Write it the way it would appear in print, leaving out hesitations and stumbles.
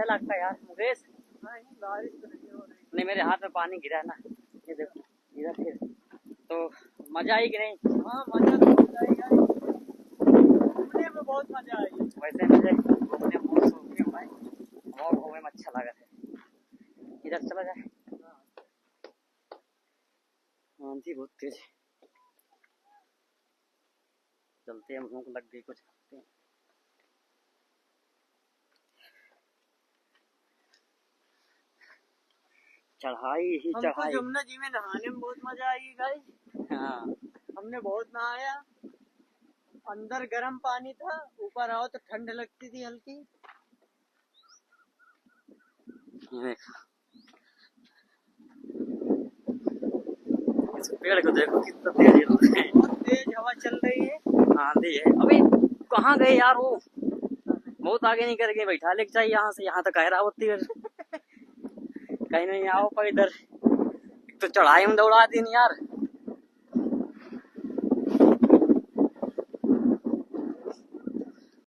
लगता है यार मुकेश। बारिश नहीं, मेरे हाथ में पानी गिरा ना, ये देखो इधर फिर तो मजा आई कि नहीं? हाँ मजा तो आएगा, घूमने में बहुत मजा आई। वैसे मुझे घूमने में बहुत शौक है भाई, और घूमने में अच्छा लगा है। इधर चला जाए, आंधी बहुत तेज है। चलते हैं, भूख लग गई, कुछ खाते हैं। चढ़ाई ही चढ़ाई। जमुना जी में नहाने में बहुत मजा आई गाइस। हाँ हमने बहुत नहाया, अंदर गर्म पानी था, ऊपर आओ तो ठंड लगती थी हल्की। इस पेड़ को देखो कितना तेज है, तेज हवा चल रही है, आंधी है। अबे कहाँ गए यार वो, बहुत आगे नहीं करके बैठा लेके चाहिए, यहाँ से यहाँ तक कह रहा होती है। कहीं नहीं आओ पर इधर, तो चढ़ाई में दौड़ा दी यार।